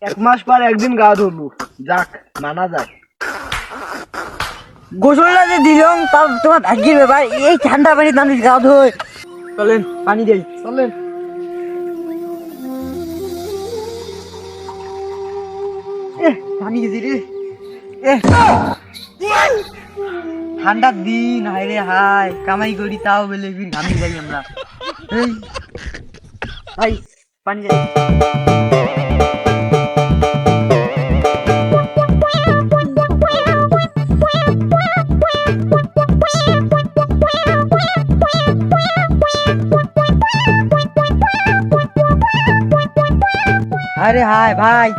এক মাস পর একদিন গা ধরবো, যাক মানা যায়। গোসলটা যে দিলাম তার তোমার ভাগ্যের ব্যাপার, এই ঠান্ডা পানি মানুষ গা ধোয়। চলেন পানি দেই, চলেন। পানি গেছি রে, ঠান্ডার দিন, হায় রে হায়, কামাই করি তাও বলে ঘামি যাই আমরা। এই ভাই পানি যাই। আরে হায় ভাই,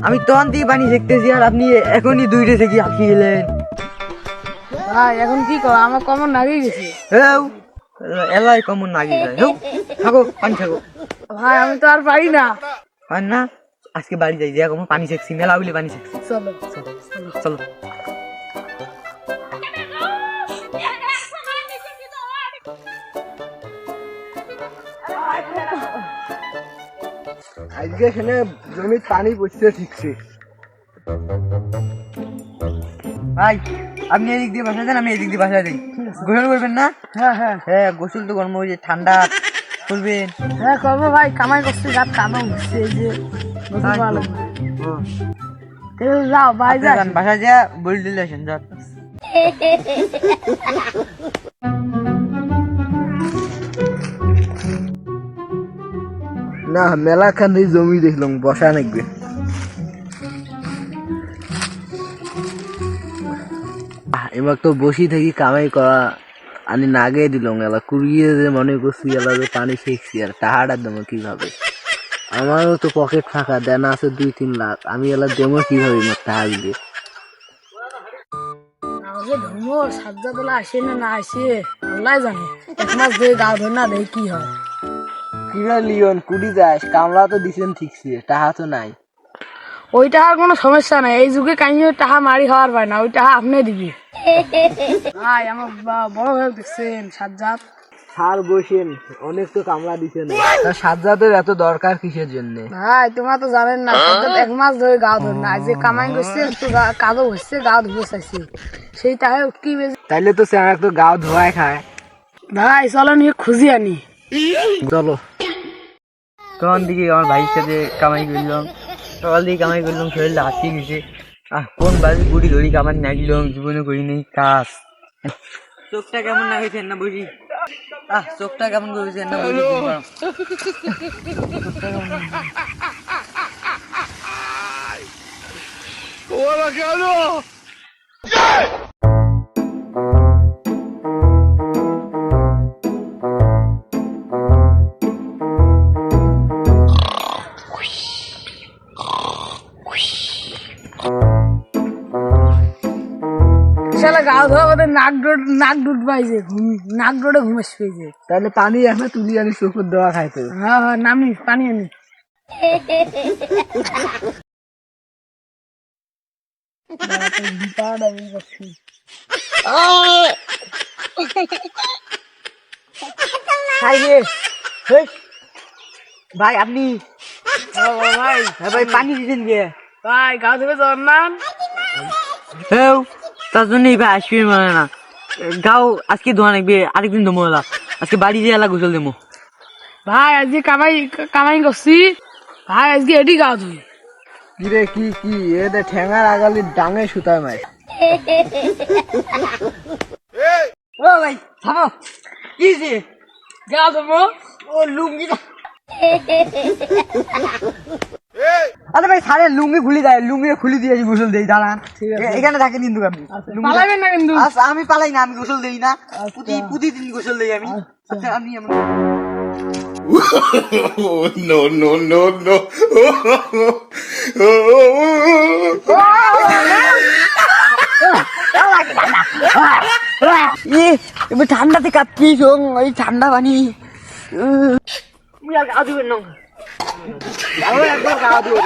আমি তখন থেকে পানি শিখতেছি আর আপনি এখনই দুইটা থেকে হাঁকি গেলেন। ভাই এখন কি করো, আমার কমন লাগিয়ে গেছে। এলাই কমন নাগি যায়। থাকো পানি থাকো ভাই আমি তো আর পারি না। পান না, আজকে বাড়ি যাই, যা কমন পানি শিখছি, মেলা বলে পানি শিখছি। চলো চলো আজকে এখানে জমি পানি পড়ছে ঠিকছে। ভাই আপনি এদিক দিয়ে বাসা দেন, আমি এদিক দিয়ে বাসা দিই। গোসল করবেন না? হ্যাঁ হ্যাঁ হ্যাঁ গোসল তো গরম হয়ে ঠান্ডা করবেন। হ্যাঁ করবো ভাই, কামাই করছি, রাত কাদা উঠছে, এই যে গোসল ভালো। যাও ভাই যা, বাসা যা বলে দিলে আসেন। যা না মেলা খান জমি দেখলাম, বসা নাকবে। এবার তো বসি থাকি কামাই করা আমি নাগে দিলাম, এলা কুড়িয়ে যে মনে করছি এলা যে পানি শিখছি, আর টাহাটা দেবো কিভাবে? আমারও তো পকেট ফাঁকা, দেনা আছে 2-3 লাখ, আমি এলা দেবো কিভাবে আমার টাকা দিলে? ধর্মর সাজ্জা তোলা আসে না না আসে আল্লাহ জানে। এক মাস ধরে গা ধরে না দেখে কি হয়। কিরা লিওন কুড়ি যাস, কামলা তো দিছেন ঠিকছে, টাকা তো নাই। ওই টাকার কোনো সমস্যা নাই, এই যুগে কাহিনী টাকা মারি খাওয়ার পায় না, ওই টাকা আপনি দিবি। ভাই আমার বড় ভাই দেখছেন সাজ্জাদ, সার বসেন, অনেক তো কামলা দিছে না, সাজ্জাদের এত দরকার কিসের জন্য? ভাই তোমরা তো জানেন না, সাজ্জাদ এক মাস ধরে গা ধরে না, যে কামাই করছে একটু কাদো হচ্ছে, গা ধুয়ে চাইছে, সেই টাকা কি বেশি। তাইলে তো স্যার তো গাও ধোয়ায় খায়। ভাই চলো নিয়ে খুঁজি আনি। চলো। তখন দিকে আমার ভাইয়ের সাথে কামাই করলাম, সকাল দিকে কামাই করলাম, শরীরটা হাসি গেছে। কোন বাড়ি বুড়ি ধরি কামাই নাগিলাম, জীবনে করি নেই কাজ। চোখটা কেমন না হয়েছে না বুঝি? চোখটা কেমন করেছে না বুঝি? শালা গা ধোয়া আমাদের নাক ডুট পাইছে, নাক ডোটে ঘুমাস পেয়েছে। তাহলে পানি এখন তুলি আনি চোখের দেওয়া খাইতে। হ্যাঁ হ্যাঁ নামি পানি আনি। ভাই আপনি ভাই ভাই পানি দিতেন গে? ভাই গা ধুবে যাওয়ার না। তার জন্যই ভাই আসবে মানে না, গাও আজকে ধোয়া নাকবে, আরেকদিন ধোমো এলা, আজকে বাড়ি দিয়ে এলা গোসল দেবো। ভাই আজকে কামাই করছি, ভাই আজকে এটি গা ধুই। কিরে কি কি এদের ঠ্যাঙার আগালি ডাঙে সুতায় মাই। ও ভাই থামো, কি যে গা ধুবো। ও লুঙ্গি। আরে ভাই সারে লুঙ্গি খুলি দেয়, লুঙ্গি খুলি দিয়ে গোসল দেই, দাঁড়ান এখানে থাকেন কিন্তু আপনি। পালাবেন না কিন্তু। আচ্ছা আমি পালাই না, আমি গোসল দেই না, প্রতিদিন গোসল দেই আমি। আচ্ছা আমি no, no, no, no. এবার ঠান্ডাতে কাঁপছি, ওই ঠান্ডা পানি গা দিবেন না, একবার গা ধুয়ে